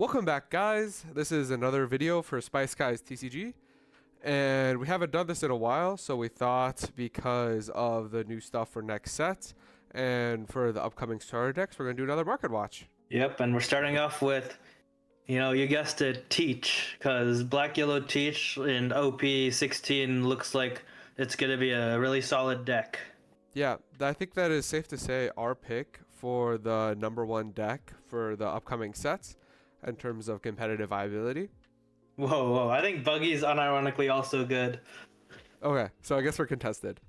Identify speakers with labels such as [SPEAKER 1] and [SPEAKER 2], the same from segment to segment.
[SPEAKER 1] Welcome back, guys. This is another video for Spice Guys TCG, and we haven't done this in a while, so we thought because of the new stuff for next set and for the upcoming starter decks, we're going to do another market watch.
[SPEAKER 2] Yep, and we're starting off with, you guessed it, Teach, because Black Yellow Teach in OP16 looks like it's going to be a really solid deck.
[SPEAKER 1] Yeah, I think that is safe to say our pick for the number one deck for the upcoming sets in terms of competitive viability.
[SPEAKER 2] Whoa, I think Buggy's unironically also good.
[SPEAKER 1] Okay, so I guess we're contested.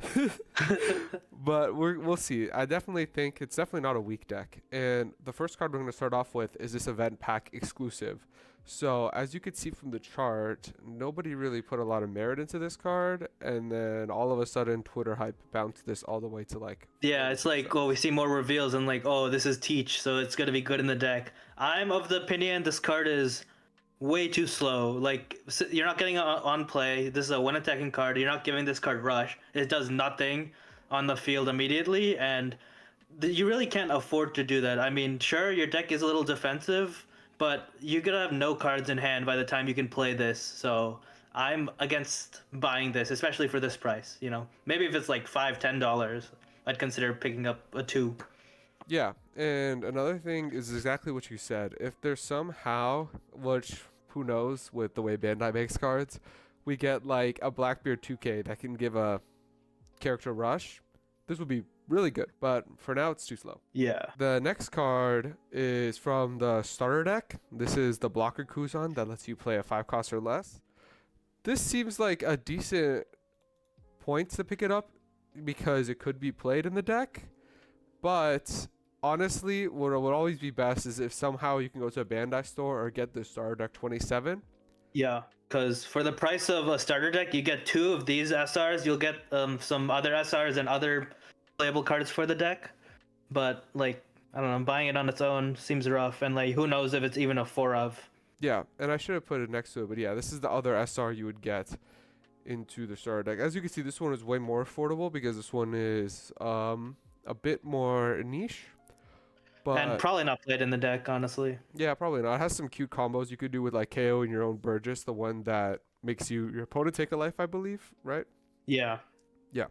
[SPEAKER 1] But we'll see. I definitely think it's definitely not a weak deck. And the first card we're going to start off with is this event pack exclusive. So as you could see from the chart, nobody really put a lot of merit into this card. And then all of a sudden, Twitter hype bounced this all the way to like...
[SPEAKER 2] Yeah, it's like, well, we see more reveals and like, oh, this is Teach, so it's going to be good in the deck. I'm of the opinion this card is way too slow. Like, you're not getting on play. This is a one attacking card. You're not giving this card rush. It does nothing on the field immediately, and you really can't afford to do that. I mean, sure, your deck is a little defensive, but you're gonna have no cards in hand by the time you can play this. So I'm against buying this, especially for this price. Maybe if it's like $5-10, I'd consider picking up a 2.
[SPEAKER 1] Yeah, and another thing is exactly what you said. If there's somehow, which who knows with the way Bandai makes cards, we get like a Blackbeard 2K that can give a character rush, this would be really good. But for now, it's too slow.
[SPEAKER 2] Yeah.
[SPEAKER 1] The next card is from the starter deck. This is the blocker Kuzan that lets you play a 5 cost or less. This seems like a decent point to pick it up because it could be played in the deck. But honestly, what would always be best is if somehow you can go to a Bandai store or get the starter deck 27.
[SPEAKER 2] Yeah, because for the price of a starter deck, you get 2 of these SRs. You'll get some other SRs and other playable cards for the deck. But, like, I don't know, buying it on its own seems rough. And, like, who knows if it's even a 4 of.
[SPEAKER 1] Yeah, and I should have put it next to it. But, yeah, this is the other SR you would get into the starter deck. As you can see, this one is way more affordable because this one is a bit more niche. But
[SPEAKER 2] and probably not played in the deck, honestly.
[SPEAKER 1] Yeah, probably not. It has some cute combos you could do with like KO and your own Burgess, the one that makes your opponent take a life, I believe, right?
[SPEAKER 2] Yeah.
[SPEAKER 1] Yeah.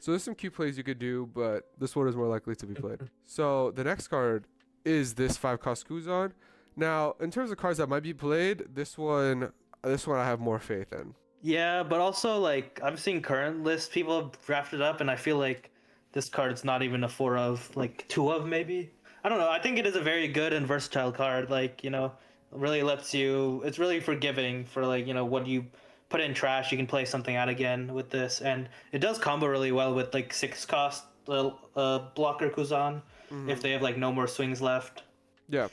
[SPEAKER 1] So there's some cute plays you could do, but this one is more likely to be played. So the next card is this 5 cost Kuzan. Now, in terms of cards that might be played, this one I have more faith in.
[SPEAKER 2] Yeah, but also like I'm seeing current list people have drafted up, and I feel like this card's not even a 4 of, like 2 of maybe. I don't know. I think it is a very good and versatile card. Like, really lets you. It's really forgiving for like what you put in trash, you can play something out again with this, and it does combo really well with like 6 cost blocker Kuzan if they have like no more swings left.
[SPEAKER 1] Yeah,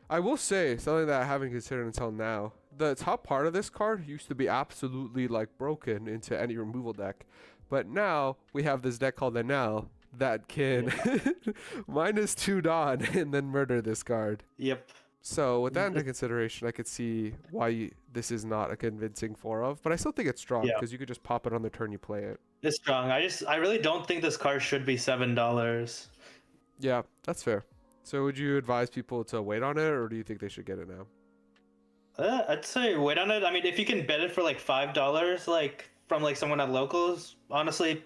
[SPEAKER 1] I will say something that I haven't considered until now. The top part of this card used to be absolutely like broken into any removal deck, but now we have this deck called the Nell that can -2 Dawn and then murder this card.
[SPEAKER 2] Yep.
[SPEAKER 1] So with that into consideration, I could see why this is not a convincing 4 of, but I still think it's strong because you could just pop it on the turn you play it.
[SPEAKER 2] It's strong. I really don't think this card should be $7.
[SPEAKER 1] Yeah, that's fair. So would you advise people to wait on it, or do you think they should get it now?
[SPEAKER 2] I'd say wait on it. I mean, if you can bet it for like $5, like from like someone at locals, honestly,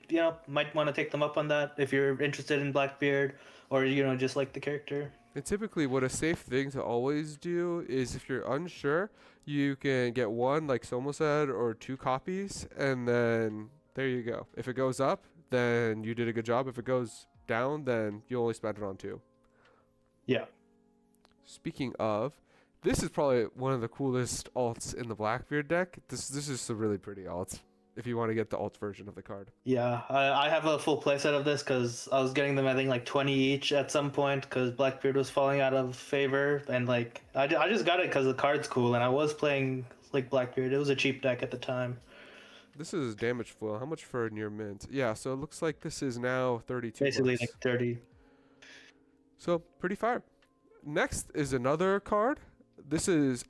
[SPEAKER 2] might want to take them up on that if you're interested in Blackbeard or just like the character.
[SPEAKER 1] And typically what a safe thing to always do is if you're unsure, you can get 1, like Somo said, or 2 copies, and then there you go. If it goes up, then you did a good job. If it goes down, then you only spent it on 2.
[SPEAKER 2] Yeah.
[SPEAKER 1] Speaking of, this is probably one of the coolest alts in the Blackbeard deck. This is a really pretty alt if you want to get the alt version of the card.
[SPEAKER 2] Yeah, I have a full playset of this because I was getting them, I think, like 20 each at some point because Blackbeard was falling out of favor. And, like, I just got it because the card's cool, and I was playing, like, Blackbeard. It was a cheap deck at the time.
[SPEAKER 1] This is damage foil. How much for near mint? Yeah, so it looks like this is now 32
[SPEAKER 2] Basically,
[SPEAKER 1] bucks.
[SPEAKER 2] like 30.
[SPEAKER 1] So, pretty fire. Next is another card. This is...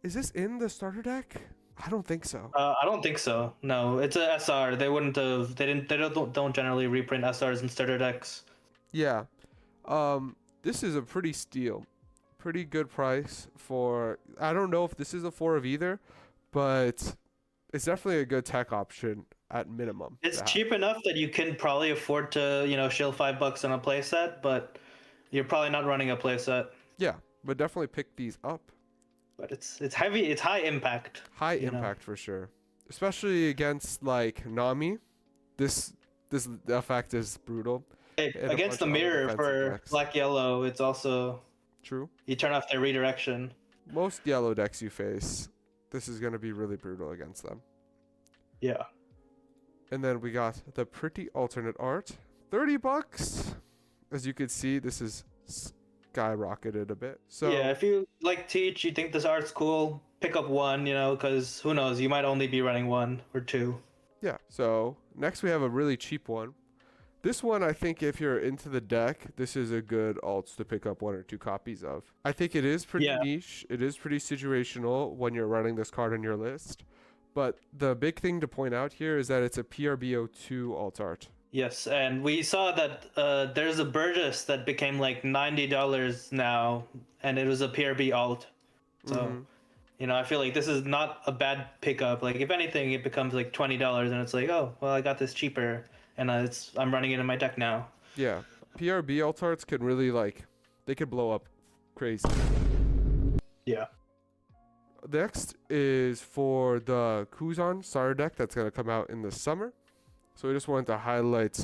[SPEAKER 1] Is this in the starter deck? I don't think so.
[SPEAKER 2] I don't think so. No, it's a SR. They wouldn't have. They didn't. They don't generally reprint SRs in starter decks.
[SPEAKER 1] Yeah. This is a pretty pretty good price for. I don't know if this is a 4 of either, but it's definitely a good tech option at minimum.
[SPEAKER 2] It's
[SPEAKER 1] to have.
[SPEAKER 2] cheap enough that you can probably afford to, shill $5 on a playset, but you're probably not running a playset.
[SPEAKER 1] Yeah, but definitely pick these up.
[SPEAKER 2] But it's heavy, it's high impact.
[SPEAKER 1] High impact for sure, especially against like Nami. This effect is brutal.
[SPEAKER 2] Hey,
[SPEAKER 1] And a
[SPEAKER 2] against the
[SPEAKER 1] bunch of other
[SPEAKER 2] mirror
[SPEAKER 1] defensive
[SPEAKER 2] for
[SPEAKER 1] decks.
[SPEAKER 2] black yellow, it's also
[SPEAKER 1] True.
[SPEAKER 2] you turn off their redirection.
[SPEAKER 1] Most yellow decks you face, this is going to be really brutal against them.
[SPEAKER 2] Yeah.
[SPEAKER 1] And then we got the pretty alternate art, $30. As you can see, this is skyrocketed a bit. So
[SPEAKER 2] yeah, if you like Teach, you think this art's cool, pick up one, because who knows, you might only be running one or two.
[SPEAKER 1] yeah. So next we have a really cheap one. This one, I think if you're into the deck, this is a good alts to pick up 1 or 2 copies of. I think it is pretty
[SPEAKER 2] Yeah.
[SPEAKER 1] niche. It is pretty situational when you're running this card on your list. But the big thing to point out here is that it's a PRBO2 alt art.
[SPEAKER 2] Yes, and we saw that there's a Burgess that became like $90 now, and it was a PRB alt. So, I feel like this is not a bad pickup. Like, if anything, it becomes like $20, and it's like, oh, well, I got this cheaper, and I'm running it in my deck now.
[SPEAKER 1] Yeah, PRB alt arts can really they could blow up crazy.
[SPEAKER 2] Yeah.
[SPEAKER 1] Next is for the Kuzan starter deck that's going to come out in the summer. So we just wanted to highlight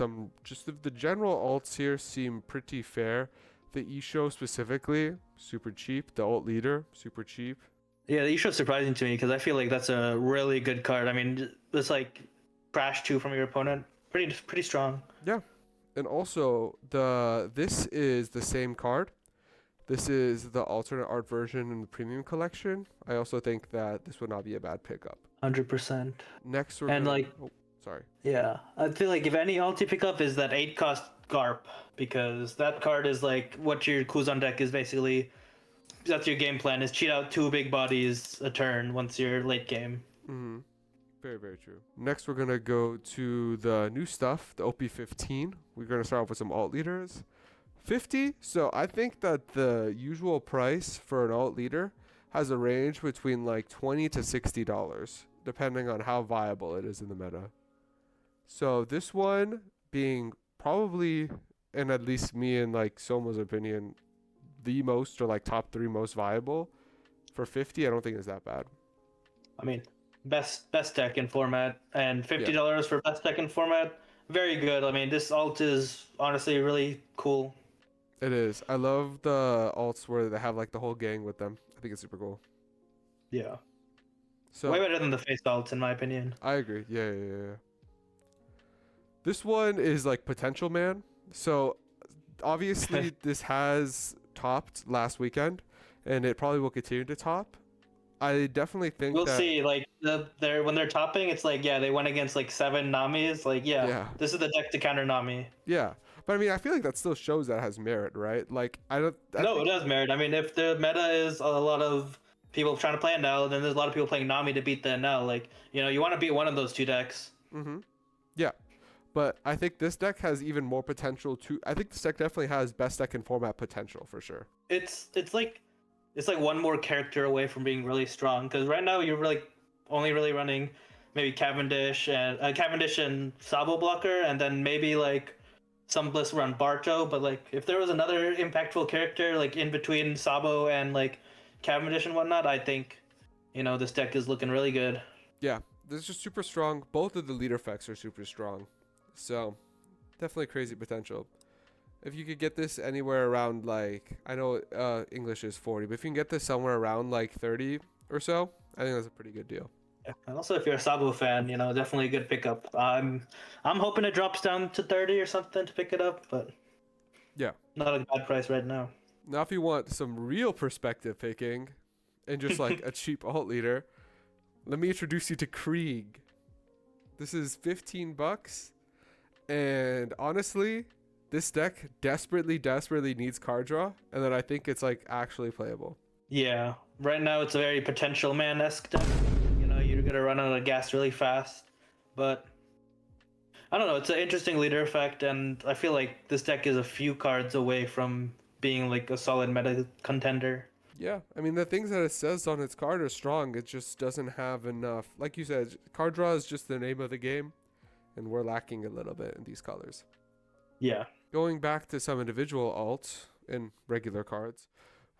[SPEAKER 1] just the general alts here seem pretty fair. The Isho specifically, super cheap. The alt leader, super cheap.
[SPEAKER 2] Yeah, the Isho's surprising to me because I feel like that's a really good card. I mean, it's like crash 2 from your opponent. Pretty strong.
[SPEAKER 1] Yeah. And also, this is the same card. This is the alternate art version in the premium collection. I also think that this would not be a bad pickup.
[SPEAKER 2] 100%.
[SPEAKER 1] Next, sorry.
[SPEAKER 2] Yeah, I feel like if any alt you pick up is that 8 cost Garp, because that card is like what your Kuzan deck is basically. That's your game plan, is cheat out 2 big bodies a turn once you're late game.
[SPEAKER 1] Mm-hmm. Very, very true. Next, we're going to go to the new stuff, the OP15. We're going to start off with some alt leaders. 50. So I think that the usual price for an alt leader has a range between like $20 to $60, depending on how viable it is in the meta. So this one being probably, in at least me and like Soma's opinion, the most or like top 3 most viable for 50, I don't think is that bad.
[SPEAKER 2] I mean, best deck in format, and $50 for best deck in format, very good. I mean, this alt is honestly really cool.
[SPEAKER 1] It is. I love the alts where they have like the whole gang with them. I think it's super cool.
[SPEAKER 2] Yeah.
[SPEAKER 1] So
[SPEAKER 2] way better than the face alts in my opinion.
[SPEAKER 1] I agree. Yeah. This one is like potential man. So obviously this has topped last weekend, and it probably will continue to top. I definitely think
[SPEAKER 2] we'll see. Like when they're topping, it's like they went against like 7 Namis. Like this is the deck to counter Nami.
[SPEAKER 1] Yeah, but I mean, I feel like that still shows that it has merit, right? Like it
[SPEAKER 2] does merit. I mean, if the meta is a lot of people trying to play NL, then there's a lot of people playing Nami to beat the NL. Like you want to beat one of those 2 decks.
[SPEAKER 1] Yeah. But I think this deck has even more potential to. I think this deck definitely has best deck in format potential for sure.
[SPEAKER 2] It's like one more character away from being really strong, because right now you're only really running maybe Cavendish and Sabo blocker, and then maybe like some bliss run Barto. But like if there was another impactful character like in between Sabo and like Cavendish and whatnot, I think this deck is looking really good.
[SPEAKER 1] Yeah, this is just super strong. Both of the leader effects are super strong. So, definitely crazy potential. If you could get this anywhere around like, I know English is 40, but if you can get this somewhere around like 30 or so, I think that's a pretty good deal.
[SPEAKER 2] Yeah. And also if you're a Sabo fan, definitely a good pickup. I'm hoping it drops down to 30 or something to pick it up, but
[SPEAKER 1] yeah,
[SPEAKER 2] not a bad price right now.
[SPEAKER 1] Now if you want some real perspective picking and just like a cheap alt leader, let me introduce you to Krieg. This is $15. And honestly, this deck desperately needs card draw, and then I think it's like actually playable.
[SPEAKER 2] Yeah, right now it's a very potential man-esque deck. You're gonna run out of gas really fast, but I don't know. It's an interesting leader effect, and I feel like this deck is a few cards away from being like a solid meta contender.
[SPEAKER 1] Yeah, I mean the things that it says on its card are strong. It just doesn't have enough. Like you said, card draw is just the name of the game, and we're lacking a little bit in these colors.
[SPEAKER 2] Yeah.
[SPEAKER 1] Going back to some individual alts and regular cards,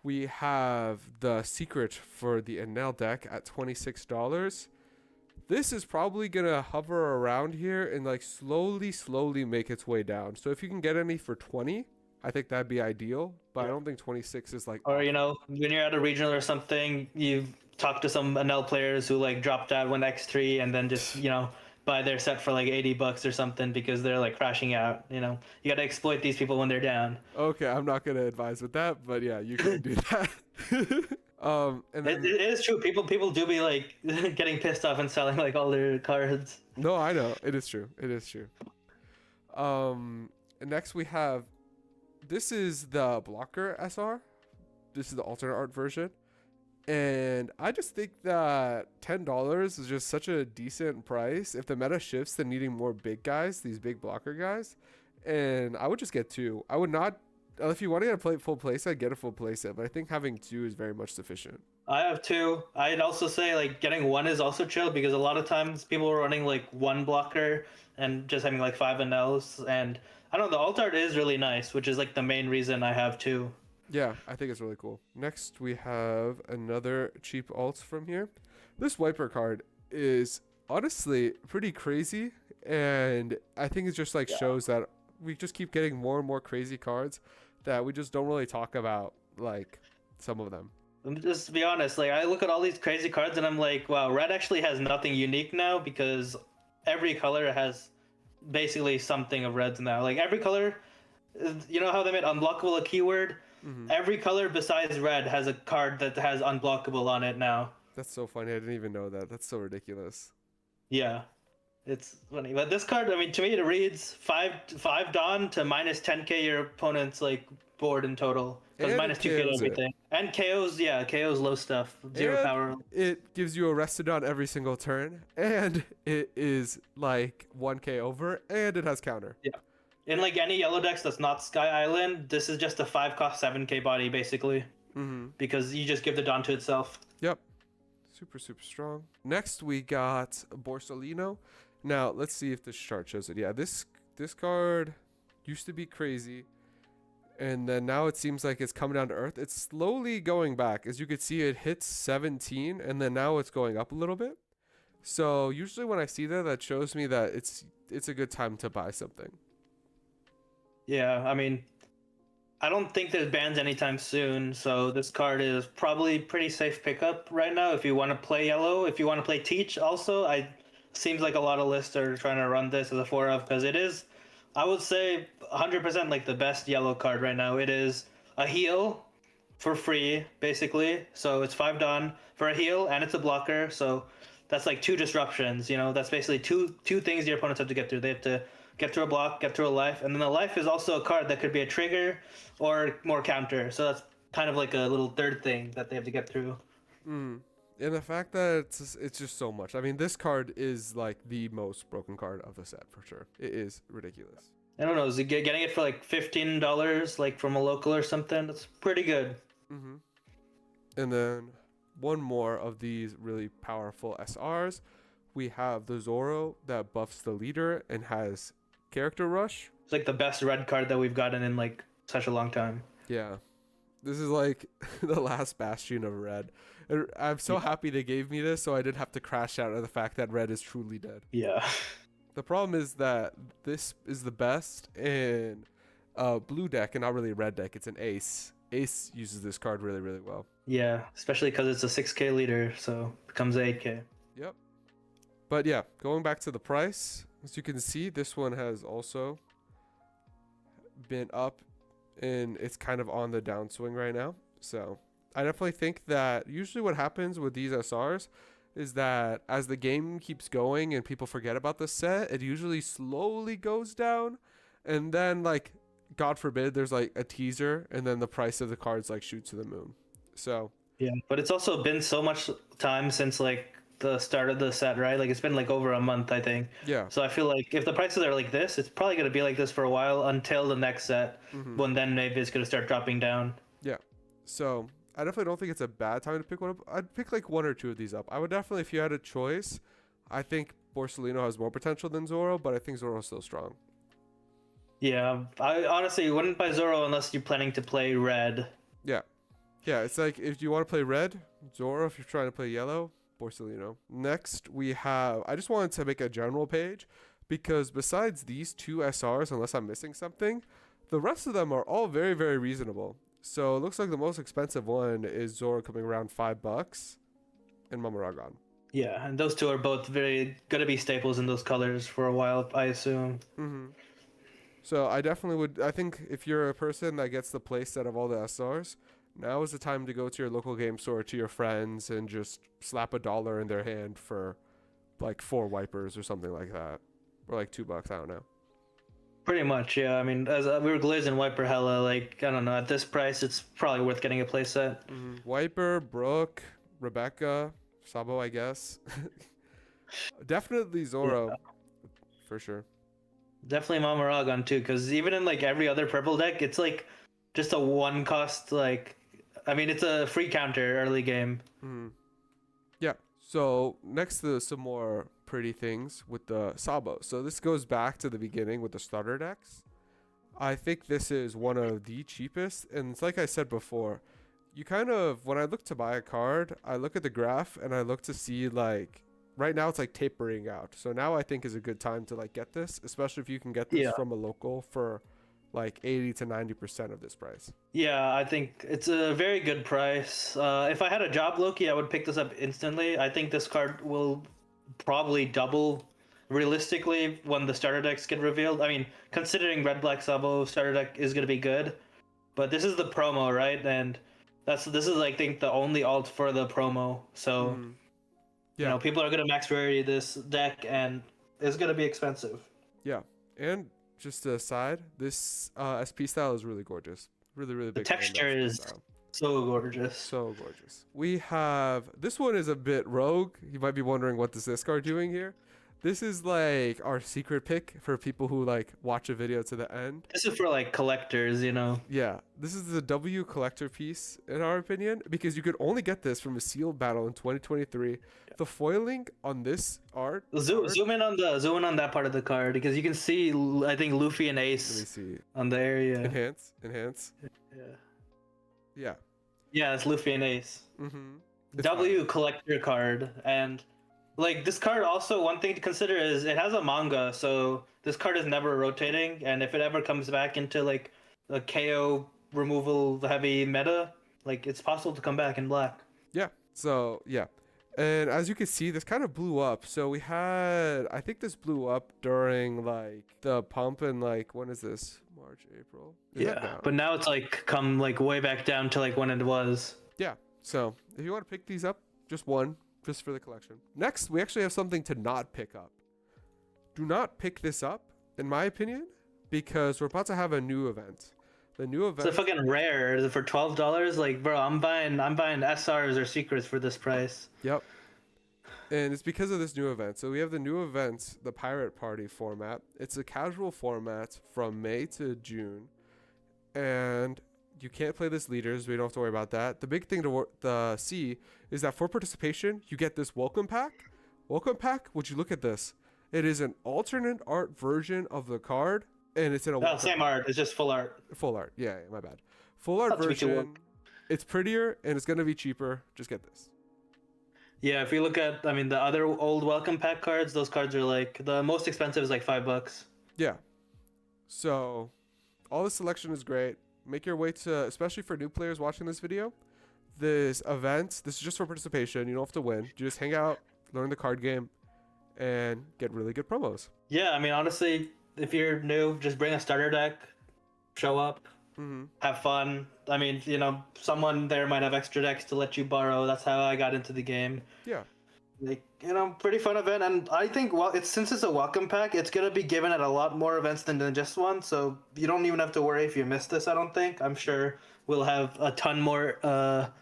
[SPEAKER 1] we have the secret for the Enel deck at $26. This is probably gonna hover around here and like slowly make its way down. So if you can get any for 20, I think that'd be ideal. But I don't think 26 is like.
[SPEAKER 2] Or when you're at a regional or something, you talk to some NL players who like dropped out when X3 and then just buy their set for like $80 or something because they're like crashing out. You gotta exploit these people when they're down.
[SPEAKER 1] Okay, I'm not gonna advise with that, but yeah, you can do that. And then,
[SPEAKER 2] it is true. People do be like getting pissed off and selling like all their cards.
[SPEAKER 1] no, I know it is true. It is true. And next we have, this is the blocker SR. This is the alternate art version. And I just think that $10 is just such a decent price if the meta shifts to needing more big guys, these big blocker guys. And I would just get two. I would not, if you want to get a full playset, get a full playset. But I think having two is very much sufficient.
[SPEAKER 2] I have two. I'd also say like getting one is also chill because a lot of times people are running like one blocker and just having like 5 NLs. And I don't know, the alt art is really nice, which is like the main reason I have two.
[SPEAKER 1] Yeah, I think it's really cool. Next, we have another cheap alt from here. This wiper card is honestly pretty crazy, and I think it just like shows that we just keep getting more and more crazy cards that we just don't really talk about, like some of them.
[SPEAKER 2] Just to be honest, like I look at all these crazy cards and I'm like, wow, red actually has nothing unique now because every color has basically something of reds now. Like every color, you know how they made unblockable a keyword? Mm-hmm. Every color besides red has a card that has unblockable on it now.
[SPEAKER 1] That's so funny. I didn't even know that. That's so ridiculous.
[SPEAKER 2] Yeah, it's funny. But this card, I mean, to me, it reads 5 Dawn to minus 10k your opponent's like board in total. Because minus 2k everything. And KO's, KO's low stuff. 0 power.
[SPEAKER 1] It gives you arrested on every single turn. And it is like 1k over. And it has counter.
[SPEAKER 2] Yeah. In like any yellow decks that's not Sky Island, this is just a 5 cost 7k body basically. Mm-hmm. Because you just give the Dawn to itself.
[SPEAKER 1] Yep. Super strong. Next we got Borsalino. Now let's see if this chart shows it. Yeah, this card used to be crazy. And then now it seems like it's coming down to earth. It's slowly going back. As you can see, it hits 17 and then now it's going up a little bit. So usually when I see that shows me that it's a good time to buy something.
[SPEAKER 2] Yeah, I mean, I don't think there's bans anytime soon, so this card is probably pretty safe pickup right now if you want to play yellow. If you want to play Teach also, seems like a lot of lists are trying to run this as a 4-of because it is, I would say, 100% like the best yellow card right now. It is a heal for free, basically. So it's 5 Dawn for a heal, and it's a blocker, so that's like 2 disruptions, That's basically two things your opponents have to get through. They have to get through a block, get through a life, and then the life is also a card that could be a trigger or more counter. So that's kind of like a little third thing that they have to get through.
[SPEAKER 1] And the fact that it's just so much. I mean, this card is like the most broken card of the set for sure. It is ridiculous.
[SPEAKER 2] I don't know. Is it getting it for like $15, like from a local or something? That's pretty good.
[SPEAKER 1] Mm-hmm. And then one more of these really powerful SRs. We have the Zoro that buffs the leader and has character rush.
[SPEAKER 2] It's like the best red card that we've gotten in like such a long time.
[SPEAKER 1] Yeah. This is like the last bastion of red. And I'm so happy they gave me this, so I didn't have to crash out at the fact that red is truly dead.
[SPEAKER 2] Yeah.
[SPEAKER 1] The problem is that this is the best in blue deck and not really a red deck. It's an ace. Ace uses this card really well.
[SPEAKER 2] Yeah, especially because it's a 6k leader, so it becomes 8k.
[SPEAKER 1] Yep. But yeah, going back to the price, as you can see, this one has also been up and it's kind of on the downswing right now. So I definitely think that usually what happens with these SRs is that as the game keeps going and people forget about the set, it usually slowly goes down. And then like, God forbid, there's like a teaser and then the price of the cards like shoots to the moon. So
[SPEAKER 2] yeah, but it's also been so much time since like the start of the set, right? Like it's been like over a month, I think.
[SPEAKER 1] Yeah.
[SPEAKER 2] So I feel like if the prices are like this, it's probably going to be like this for a while until the next set, when then maybe it's going to start dropping down.
[SPEAKER 1] Yeah. So I definitely don't think it's a bad time to pick one up. I'd pick like one or two of these up. I would definitely, if you had a choice, I think Borsellino has more potential than Zoro, but I think Zoro's still strong.
[SPEAKER 2] Yeah, I honestly wouldn't buy Zoro unless you're planning to play red.
[SPEAKER 1] Yeah. Yeah, it's like if you want to play red, Zoro. If you're trying to play yellow, Borsellino. Next, we have. I just wanted to make a general page because besides these two SRs, unless I'm missing something, the rest of them are all very, very reasonable. So it looks like the most expensive one is Zoro coming around $5 and Mamaragon.
[SPEAKER 2] Yeah, and those two are both very gonna be staples in those colors for a while, I assume.
[SPEAKER 1] Mm-hmm. So I definitely would. I think if you're a person that gets the play set of all the SRs, now is the time to go to your local game store to your friends and just slap $1 in their hand for like 4 wipers or something like that, or like $2. I don't know.
[SPEAKER 2] Pretty much, yeah. I mean, as we were glazing Wiper hella, like I don't know, at this price, it's probably worth getting a playset.
[SPEAKER 1] Mm-hmm. Wiper, Brooke, Rebecca, Sabo, I guess. Definitely Zoro,
[SPEAKER 2] Yeah.
[SPEAKER 1] for sure.
[SPEAKER 2] Definitely Mamaragon too, because even in like every other purple deck, it's like just a one cost. Like, I mean, it's a free counter early game.
[SPEAKER 1] Mm-hmm. Yeah. So next to some more pretty things with the Sabo. So this goes back to the beginning with the starter decks. I think this is one of the cheapest, and it's like I said before, you kind of when I look to buy a card, I look at the graph and I look to see like right now it's like tapering out. So now I think is a good time to like get this, especially if you can get this
[SPEAKER 2] Yeah.
[SPEAKER 1] from a local for like 80 to 90% of this price.
[SPEAKER 2] Yeah, I think it's a very good price. If I had a job, Loki, I would pick this up instantly. I think this card will probably double realistically when the starter decks get revealed. I mean, considering Red Black Sabo starter deck is going to be good, but this is the promo, right? And this is I think the only alt for the promo. So,
[SPEAKER 1] Mhm.
[SPEAKER 2] you
[SPEAKER 1] Yeah.
[SPEAKER 2] know, people are going to max rarity this deck and it's going to be expensive.
[SPEAKER 1] Yeah. And just aside, this SP style is really gorgeous. Really, really
[SPEAKER 2] The
[SPEAKER 1] big fan of the
[SPEAKER 2] texture
[SPEAKER 1] SP
[SPEAKER 2] is
[SPEAKER 1] style.
[SPEAKER 2] so gorgeous.
[SPEAKER 1] So gorgeous. We have this one is a bit rogue. You might be wondering what is this card doing here. This is like our secret pick for people who like watch a video to the end.
[SPEAKER 2] This is for like collectors, you know.
[SPEAKER 1] Yeah, this is the W collector piece in our opinion because you could only get this from a sealed battle in 2023. The foiling on this art.
[SPEAKER 2] Zoom in on that part of the card because you can see I think Luffy and
[SPEAKER 1] Let me
[SPEAKER 2] Ace
[SPEAKER 1] see.
[SPEAKER 2] on the area.
[SPEAKER 1] Enhance.
[SPEAKER 2] Yeah.
[SPEAKER 1] Yeah.
[SPEAKER 2] Yeah, it's Luffy and Ace.
[SPEAKER 1] Mm-hmm.
[SPEAKER 2] W collector card, and like this card also one thing to consider is it has a manga, so this card is never rotating, and if it ever comes back into like a KO removal heavy meta, like it's possible to come back in black.
[SPEAKER 1] Yeah. So yeah. And as you can see, this kind of blew up. So we had, I think this blew up during like the pump in like, when is this? March, April? Is that now?
[SPEAKER 2] But now it's like come like way back down to like when it was.
[SPEAKER 1] Yeah. So if you want to pick these up, just one, just for the collection. Next, we actually have something to not pick up. Do not pick this up, in my opinion, because we're about to have a new event. The new event.
[SPEAKER 2] It's a fucking rare for $12. Like, bro, I'm buying SRs or secrets for this price.
[SPEAKER 1] Yep. And it's because of this new event. So we have the new event, the Pirate Party format. It's a casual format from May to June. And you can't play this leaders. We don't have to worry about that. The big thing to see is that for participation, you get this welcome pack. Welcome pack, would you look at this? It is an alternate art version of the card. And it's in a
[SPEAKER 2] No, same art. It's just full art.
[SPEAKER 1] full art. Yeah, my bad. Full art
[SPEAKER 2] That's what you
[SPEAKER 1] version. It's prettier and it's going to be cheaper. Just get this.
[SPEAKER 2] Yeah, if you look at, I mean, the other old welcome pack cards, those cards are like the most expensive is like $5.
[SPEAKER 1] Yeah. So, all the selection is great. Make your way to, especially for new players watching this video, this event. This is just for participation. You don't have to win. You just hang out, learn the card game, and get really good promos.
[SPEAKER 2] Yeah, I mean, honestly, if you're new, just bring a starter deck, show up,
[SPEAKER 1] Mm-hmm.
[SPEAKER 2] have fun. I mean, you know, someone there might have extra decks to let you borrow. That's how I got into the game.
[SPEAKER 1] Yeah.
[SPEAKER 2] Like, you know, pretty fun event, and I think since it's a welcome pack, it's gonna be given at a lot more events than just one. So you don't even have to worry if you miss this. I don't think. I'm sure we'll have a ton more, at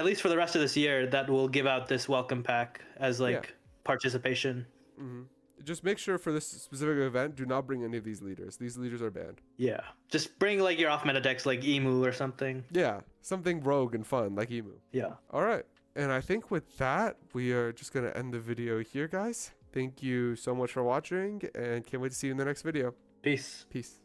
[SPEAKER 2] least for the rest of this year, that will give out this welcome pack as like participation.
[SPEAKER 1] Mm-hmm. Just make sure for this specific event, do not bring any of these leaders. These leaders are banned.
[SPEAKER 2] Yeah. Just bring like your off meta decks like Emu or something.
[SPEAKER 1] Yeah, something rogue and fun like Emu.
[SPEAKER 2] Yeah.
[SPEAKER 1] All right. And I think with that, we are just going to end the video here, guys. Thank you so much for watching, and can't wait to see you in the next video.
[SPEAKER 2] Peace.
[SPEAKER 1] Peace.